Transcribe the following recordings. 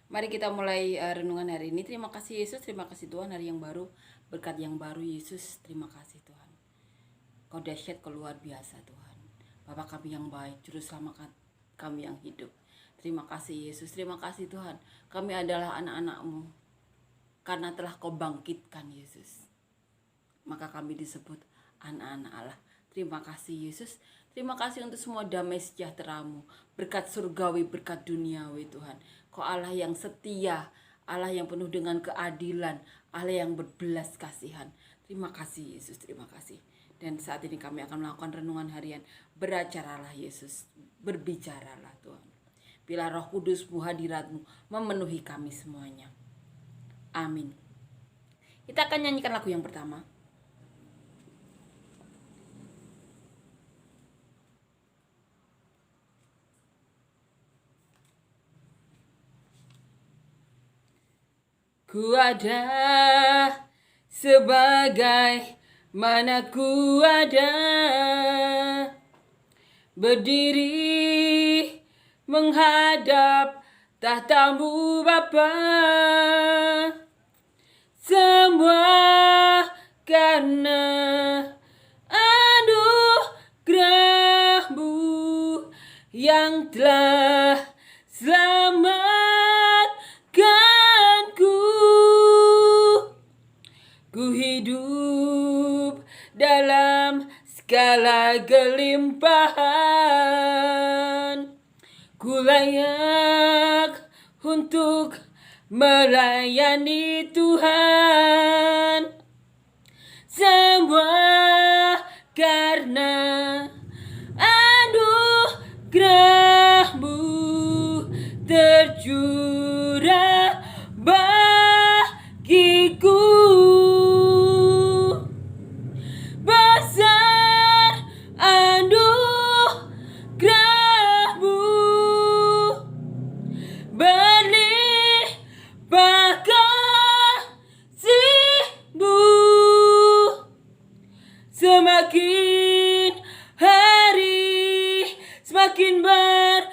Mari kita mulai renungan hari ini. Terima kasih Yesus, terima kasih Tuhan, hari yang baru, berkat yang baru Yesus. Terima kasih Tuhan. Kau dahsyat, kau luar biasa Tuhan. Bapa kami yang baik, juru selamat kami yang hidup. Terima kasih Yesus, terima kasih Tuhan. Kami adalah anak-anak-Mu karena telah Kau bangkitkan Yesus. Maka kami disebut anak-anak Allah. Terima kasih Yesus. Terima kasih untuk semua damai sejahtera-Mu, berkat surgawi, berkat duniawi Tuhan. Kau Allah yang setia, Allah yang penuh dengan keadilan, Allah yang berbelas kasihan. Terima kasih Yesus, terima kasih. Dan saat ini kami akan melakukan renungan harian. Beracaralah Yesus, berbicaralah Tuhan. Bila Roh Kudus-Mu, hadirat-Mu memenuhi kami semuanya. Amin. Kita akan nyanyikan lagu yang pertama. Ku ada sebagai mana ku ada, berdiri menghadap tahta-Mu Bapa. Semua karena anugerah-Mu yang telah selamatkanku. Ku hidup dalam segala kelimpahan. Ku layak untuk melayani Tuhan. Semua karena anugerah-Mu tercurah bagiku. Besar anugerah-Mu, berlimpah kasih-Mu. Semakin hari semakin bertambah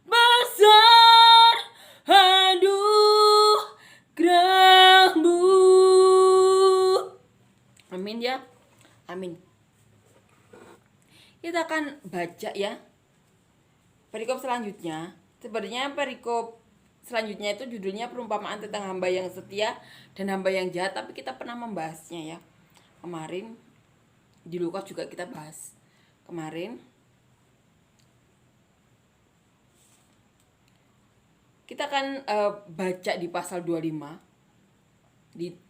besar anugerah-Mu. Amin ya. Amin. Kita akan baca ya perikop selanjutnya. Sebenarnya perikop selanjutnya itu judulnya perumpamaan tentang hamba yang setia dan hamba yang jahat, tapi kita pernah membahasnya ya. Kemarin di Lukas juga kita bahas. Kemarin kita akan baca di pasal 25. Di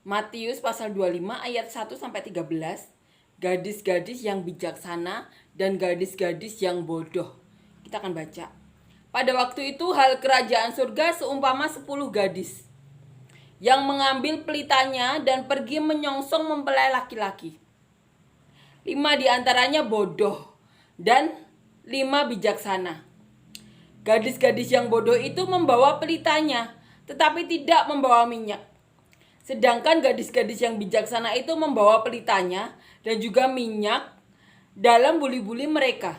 Matius pasal 25 ayat 1 sampai 13. Gadis-gadis yang bijaksana dan gadis-gadis yang bodoh. Kita akan baca. Pada waktu itu hal kerajaan surga seumpama 10 gadis yang mengambil pelitanya dan pergi menyongsong mempelai laki-laki. 5 diantaranya bodoh dan 5 bijaksana. Gadis-gadis yang bodoh itu membawa pelitanya, tetapi tidak membawa minyak. Sedangkan gadis-gadis yang bijaksana itu membawa pelitanya dan juga minyak dalam buli-buli mereka.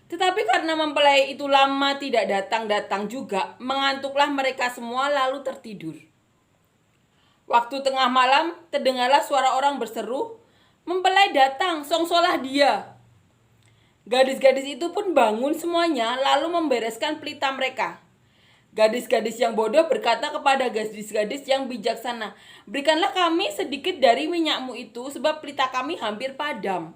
Tetapi karena mempelai itu lama tidak datang-datang juga, mengantuklah mereka semua lalu tertidur. Waktu tengah malam terdengarlah suara orang berseru, "Mempelai datang, songsolah dia." Gadis-gadis itu pun bangun semuanya lalu membereskan pelita mereka. Gadis-gadis yang bodoh berkata kepada gadis-gadis yang bijaksana, "Berikanlah kami sedikit dari minyak-Mu itu, sebab pelita kami hampir padam."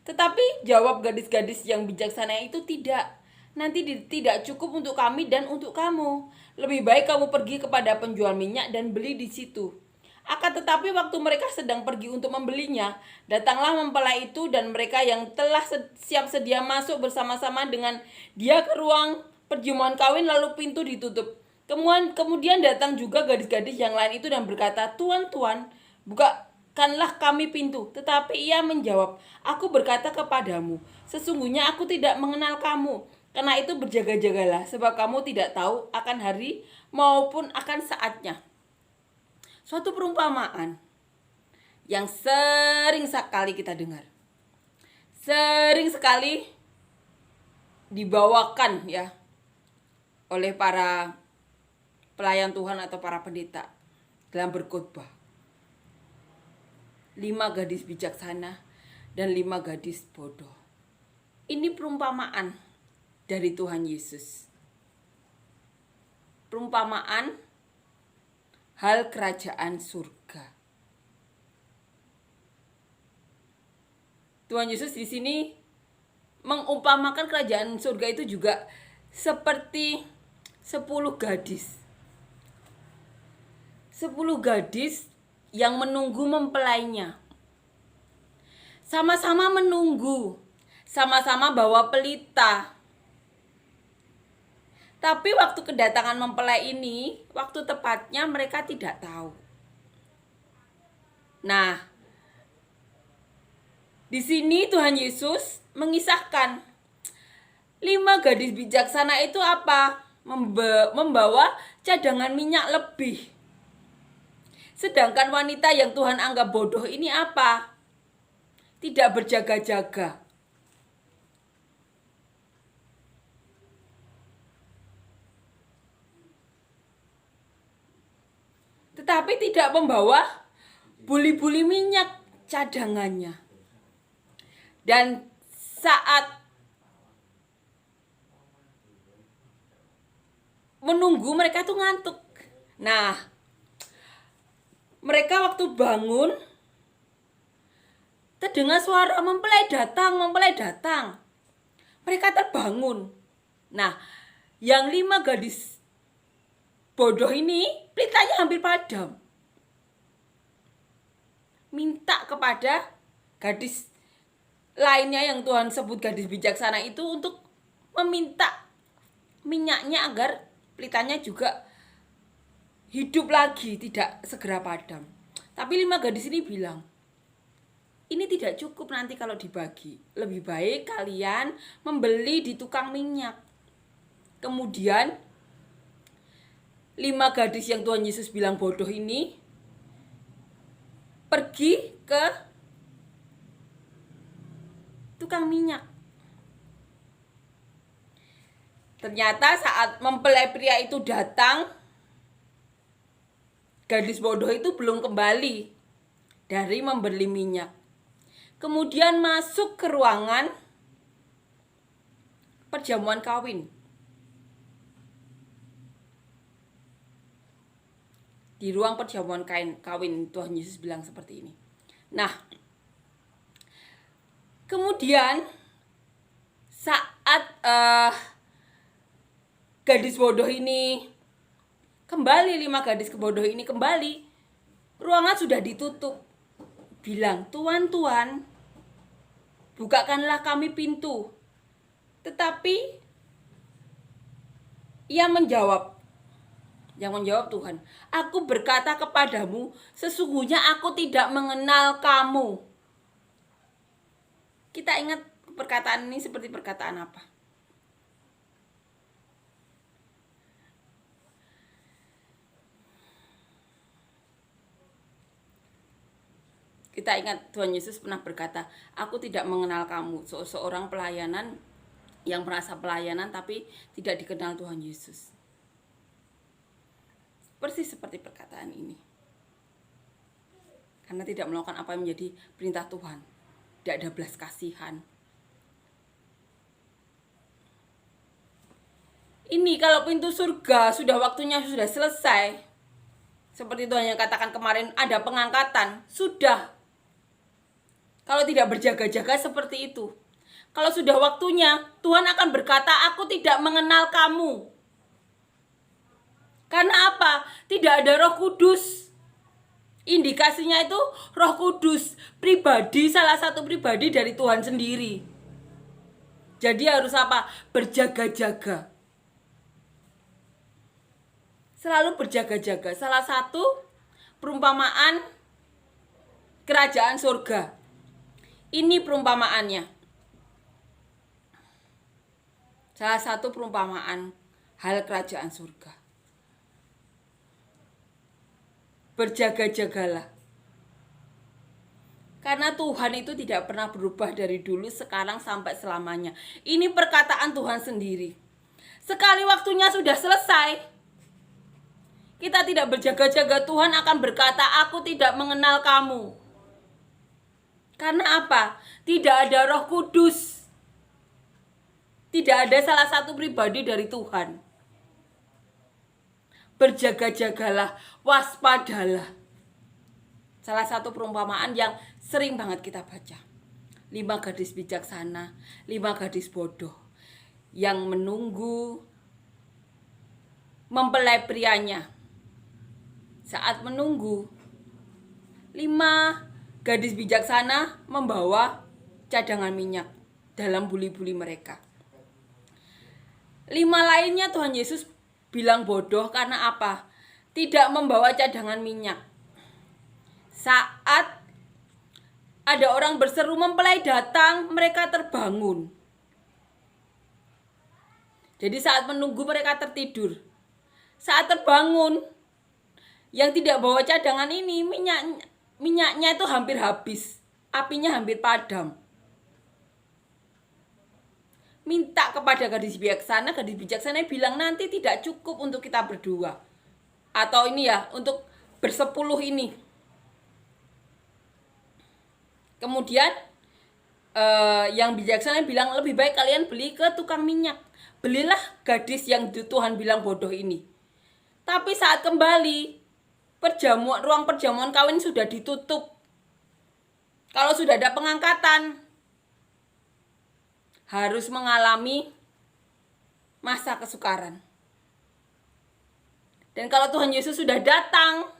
Tetapi jawab gadis-gadis yang bijaksana itu, "Tidak, nanti tidak cukup untuk kami dan untuk kamu. Lebih baik kamu pergi kepada penjual minyak dan beli di situ." Akan tetapi waktu mereka sedang pergi untuk membelinya, datanglah mempelai itu dan mereka yang telah siap sedia masuk bersama-sama dengan dia ke ruang perjamuan kawin, lalu pintu ditutup. Kemudian datang juga gadis-gadis yang lain itu dan berkata, "Tuan, Tuan, bukakanlah kami pintu." Tetapi ia menjawab, "Aku berkata kepadamu, sesungguhnya aku tidak mengenal kamu. Karena itu berjaga-jagalah, sebab kamu tidak tahu akan hari maupun akan saatnya." Suatu perumpamaan yang sering sekali kita dengar. Sering sekali dibawakan ya oleh para pelayan Tuhan atau para pendeta dalam berkhotbah. 5 gadis bijaksana dan 5 gadis bodoh. Ini perumpamaan dari Tuhan Yesus. Perumpamaan hal kerajaan surga. Tuhan Yesus di sini mengumpamakan kerajaan surga itu juga seperti 10 gadis. 10 gadis yang menunggu mempelainya. Sama-sama menunggu, sama-sama bawa pelita. Tapi waktu kedatangan mempelai ini, waktu tepatnya mereka tidak tahu. Nah, di sini Tuhan Yesus mengisahkan 5 gadis bijaksana itu apa? Membawa cadangan minyak lebih. Sedangkan wanita yang Tuhan anggap bodoh ini apa? Tidak berjaga-jaga. Tetapi tidak membawa buli-buli minyak cadangannya. Dan saat menunggu mereka tuh ngantuk. Nah, mereka waktu bangun terdengar suara mempelai datang, mempelai datang. Mereka terbangun. Nah, yang 5 gadis bodoh ini pelitanya hampir padam. Minta kepada gadis lainnya yang Tuhan sebut gadis bijaksana itu untuk meminta minyaknya agar pelitanya juga hidup lagi, tidak segera padam. Tapi 5 gadis ini bilang, ini tidak cukup nanti kalau dibagi. Lebih baik kalian membeli di tukang minyak. Kemudian 5 gadis yang Tuhan Yesus bilang bodoh ini pergi ke tukang minyak. Ternyata saat mempelai pria itu datang, gadis bodoh itu belum kembali dari membeli minyak. Kemudian masuk ke ruangan perjamuan kawin. Di ruang perjamuan kawin Tuhan Yesus bilang seperti ini. Nah, kemudian saat gadis bodoh ini kembali, 5 gadis bodoh ini kembali, ruangan sudah ditutup. Bilang, Tuan, bukakanlah kami pintu. Tetapi ia menjawab, yang menjawab Tuhan, aku berkata kepadamu, sesungguhnya aku tidak mengenal kamu. Kita ingat perkataan ini seperti perkataan apa? Kita ingat Tuhan Yesus pernah berkata, aku tidak mengenal kamu. Seorang pelayanan yang merasa pelayanan tapi tidak dikenal Tuhan Yesus. Persis seperti perkataan ini. Karena tidak melakukan apa yang menjadi perintah Tuhan. Tidak ada belas kasihan. Ini kalau pintu surga sudah waktunya sudah selesai. Seperti Tuhan yang katakan kemarin, ada pengangkatan. Sudah. Kalau tidak berjaga-jaga seperti itu. Kalau sudah waktunya, Tuhan akan berkata, aku tidak mengenal kamu. Karena apa? Tidak ada Roh Kudus. Indikasinya itu Roh Kudus. Pribadi, salah satu pribadi dari Tuhan sendiri. Jadi harus apa? Berjaga-jaga. Selalu berjaga-jaga. Salah satu perumpamaan kerajaan surga. Ini perumpamaannya. Salah satu perumpamaan hal kerajaan surga. Berjaga-jagalah. Karena Tuhan itu tidak pernah berubah dari dulu, sekarang, sampai selamanya. Ini perkataan Tuhan sendiri. Sekali waktunya sudah selesai, kita tidak berjaga-jaga, Tuhan akan berkata, aku tidak mengenal kamu. Karena apa? Tidak ada Roh Kudus. Tidak ada salah satu pribadi dari Tuhan. Berjaga-jagalah, waspadalah. Salah satu perumpamaan yang sering banget kita baca. 5 gadis bijaksana, 5 gadis bodoh yang menunggu mempelai prianya. Saat menunggu, 5 gadis bijaksana membawa cadangan minyak dalam buli-buli mereka. 5 lainnya Tuhan Yesus bilang bodoh karena apa? Tidak membawa cadangan minyak. Saat ada orang berseru mempelai datang, mereka terbangun. Jadi saat menunggu mereka tertidur. Saat terbangun, yang tidak bawa cadangan ini minyaknya itu hampir habis. Apinya hampir padam. Minta kepada gadis bijaksana bilang nanti tidak cukup untuk kita berdua. Atau ini ya, untuk bersepuluh ini. Kemudian yang bijaksana bilang lebih baik kalian beli ke tukang minyak. Belilah gadis yang Tuhan bilang bodoh ini. Tapi saat kembali, ruang perjamuan kawin sudah ditutup. Kalau sudah ada pengangkatan, harus mengalami masa kesukaran. Dan kalau Tuhan Yesus sudah datang,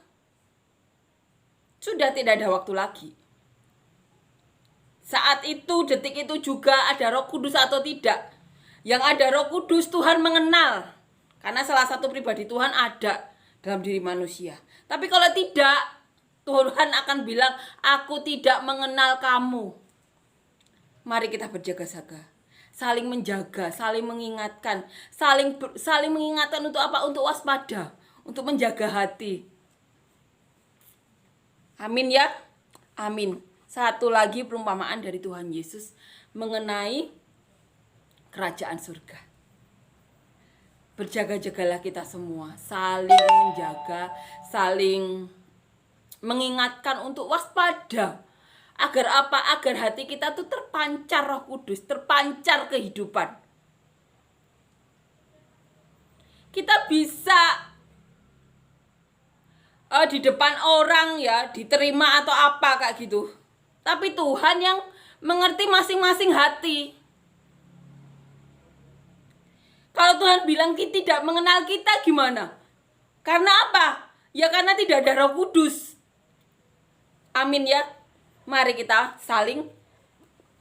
sudah tidak ada waktu lagi. Saat itu, detik itu juga ada Roh Kudus atau tidak. Yang ada Roh Kudus, Tuhan mengenal. Karena salah satu pribadi Tuhan ada dalam diri manusia. Tapi kalau tidak, Tuhan akan bilang, aku tidak mengenal kamu. Mari kita berjaga-jaga. Saling menjaga, saling mengingatkan. Saling mengingatkan untuk apa? Untuk waspada. Untuk menjaga hati. Amin ya? Amin. Satu lagi perumpamaan dari Tuhan Yesus mengenai kerajaan surga. Berjaga-jagalah kita semua, saling menjaga, saling mengingatkan untuk waspada. Agar apa? Agar hati kita tuh terpancar Roh Kudus, terpancar kehidupan. Kita bisa di depan orang ya, diterima atau apa kayak gitu. Tapi Tuhan yang mengerti masing-masing hati. Kalau Tuhan bilang kita tidak mengenal kita gimana? Karena apa? Ya karena tidak ada Roh Kudus. Amin ya. Mari kita saling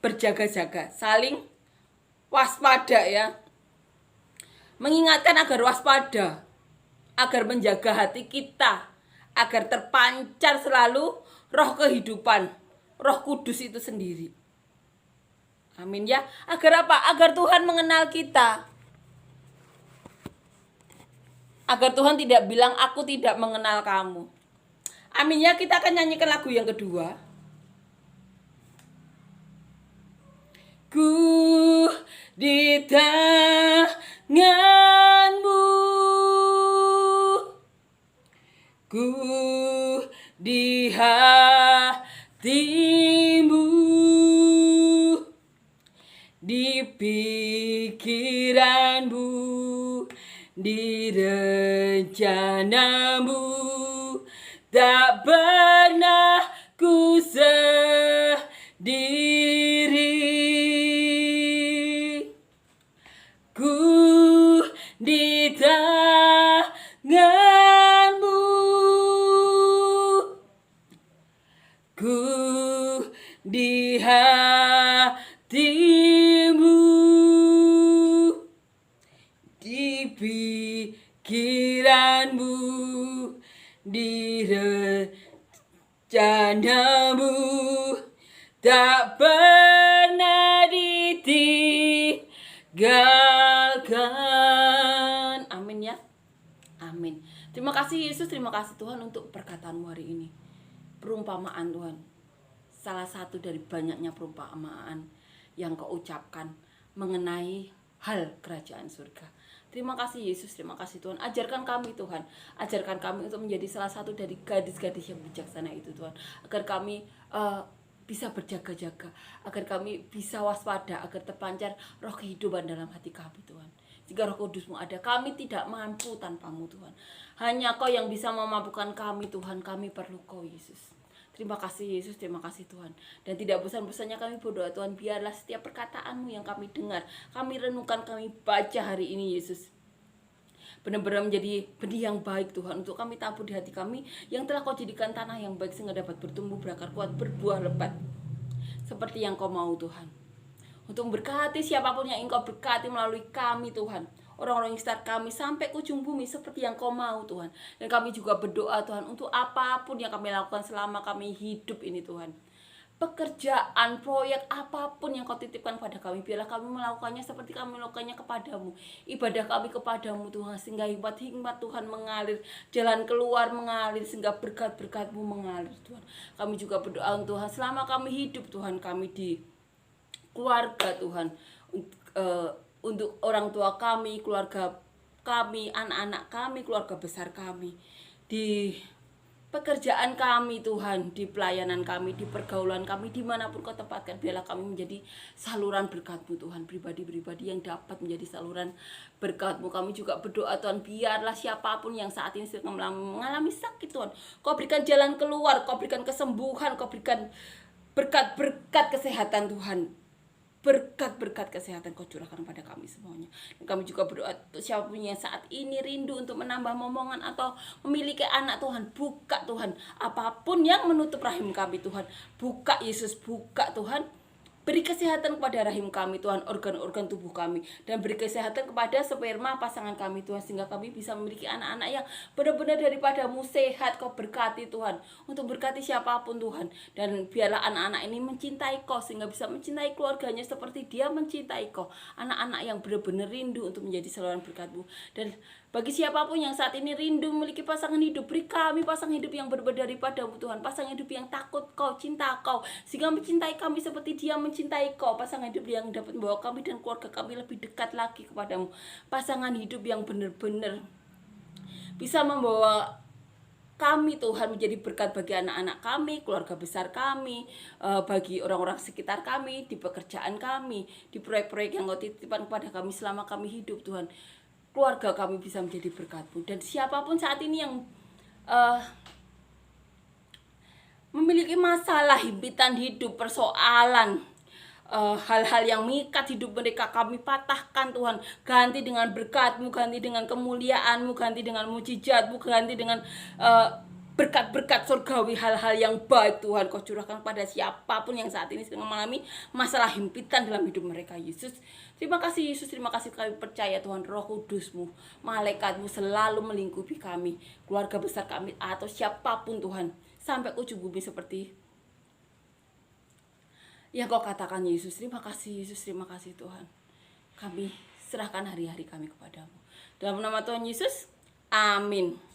berjaga-jaga, saling waspada ya. Mengingatkan agar waspada, agar menjaga hati kita, agar terpancar selalu roh kehidupan. Roh Kudus itu sendiri. Amin ya. Agar apa? Agar Tuhan mengenal kita. Agar Tuhan tidak bilang aku tidak mengenal kamu. Amin ya. Kita akan nyanyikan lagu yang kedua. Ku di tanganmu, ku di hatimu, di pikiranmu, di rencanamu, tak pernah ku sendiri. Ku di tanganmu, ku di hatimu, di pikiranmu, di rencanamu, tak pernah ditinggalkan. Amin ya. Amin. Terima kasih Yesus, terima kasih Tuhan untuk perkataanmu hari ini. Perumpamaan Tuhan. salah satu dari banyaknya perumpamaan yang Kau ucapkan mengenai hal kerajaan surga. Terima kasih Yesus, terima kasih Tuhan. Ajarkan kami Tuhan, ajarkan kami untuk menjadi salah satu dari gadis-gadis yang bijaksana itu Tuhan. Agar kami bisa berjaga-jaga, agar kami bisa waspada, agar terpancar roh kehidupan dalam hati kami Tuhan. Jika Roh Kudus-Mu ada, kami tidak mampu tanpa-Mu Tuhan. Hanya Kau yang bisa memampukan kami Tuhan, kami perlu Kau Yesus. Terima kasih Yesus, terima kasih Tuhan. Dan tidak bosan-bosannya kami berdoa Tuhan, biarlah setiap perkataan-Mu yang kami dengar, kami renungkan, kami baca hari ini Yesus, benar-benar menjadi benih yang baik Tuhan, untuk kami tabur di hati kami yang telah Kau jadikan tanah yang baik, sehingga dapat bertumbuh, berakar kuat, berbuah lebat seperti yang Kau mau Tuhan. Untuk memberkati siapapun yang Engkau berkati melalui kami Tuhan, orang-orang yang sekitar kami sampai ke ujung bumi seperti yang Kau mau Tuhan. Dan kami juga berdoa Tuhan untuk apapun yang kami lakukan selama kami hidup ini Tuhan, pekerjaan, proyek, apapun yang Kau titipkan pada kami, biarlah kami melakukannya seperti kami melakukannya kepadamu. Ibadah kami kepadamu Tuhan, sehingga hikmat Tuhan mengalir, jalan keluar mengalir, sehingga berkat-berkat-Mu mengalir Tuhan. Kami juga berdoa Tuhan, selama kami hidup Tuhan, kami di keluarga Tuhan, untuk orang tua kami, keluarga kami, anak-anak kami, keluarga besar kami, di pekerjaan kami Tuhan, di pelayanan kami, di pergaulan kami, dimanapun Kau tempatkan, biarlah kami menjadi saluran berkat-Mu Tuhan, pribadi-pribadi yang dapat menjadi saluran berkat-Mu. Kami juga berdoa Tuhan, biarlah siapapun yang saat ini sedang mengalami sakit Tuhan, Kau berikan jalan keluar, Kau berikan kesembuhan, Kau berikan berkat-berkat kesehatan Tuhan, berkat-berkat kesehatan Kau curahkan pada kami semuanya. Dan kami juga berdoa siapapun yang saat ini rindu untuk menambah momongan atau memiliki anak Tuhan, buka Tuhan apapun yang menutup rahim kami Tuhan, buka Yesus, buka Tuhan. Beri kesehatan kepada rahim kami Tuhan, organ-organ tubuh kami, dan beri kesehatan kepada sperma pasangan kami Tuhan, sehingga kami bisa memiliki anak-anak yang benar-benar daripada-Mu sehat. Kau berkati Tuhan, untuk berkati siapapun Tuhan. Dan biarlah anak-anak ini mencintai Kau, sehingga bisa mencintai keluarganya seperti dia mencintai Kau. Anak-anak yang benar-benar rindu untuk menjadi saluran berkat-Mu. Dan bagi siapapun yang saat ini rindu memiliki pasangan hidup, beri kami pasangan hidup yang berbeda daripada-Mu Tuhan, pasangan hidup yang takut Kau, cinta Kau, sehingga mencintai kami seperti dia mencintai Kau. Pasangan hidup yang dapat membawa kami dan keluarga kami lebih dekat lagi kepada-Mu. Pasangan hidup yang benar-benar bisa membawa kami Tuhan menjadi berkat bagi anak-anak kami, keluarga besar kami, bagi orang-orang sekitar kami, di pekerjaan kami, di proyek-proyek yang Kau titipkan kepada kami selama kami hidup Tuhan. Keluarga kami bisa menjadi berkat-Mu. Dan siapapun saat ini yang memiliki masalah, himpitan hidup, persoalan, hal-hal yang mengikat hidup mereka, kami patahkan Tuhan. Ganti dengan berkat-Mu, ganti dengan kemuliaan-Mu, ganti dengan mujizat-Mu, ganti dengan berkat-berkat surgawi, hal-hal yang baik Tuhan Kau curahkan pada siapapun yang saat ini sedang mengalami masalah himpitan dalam hidup mereka Yesus. Terima kasih Yesus, terima kasih, kami percaya Tuhan, Roh Kudus-Mu, malaikat-Mu selalu melingkupi kami, keluarga besar kami, atau siapapun Tuhan, sampai ujung bumi seperti yang Kau katakan Yesus. Terima kasih Yesus, terima kasih Tuhan. Kami serahkan hari-hari kami kepadamu. Dalam nama Tuhan Yesus, amin.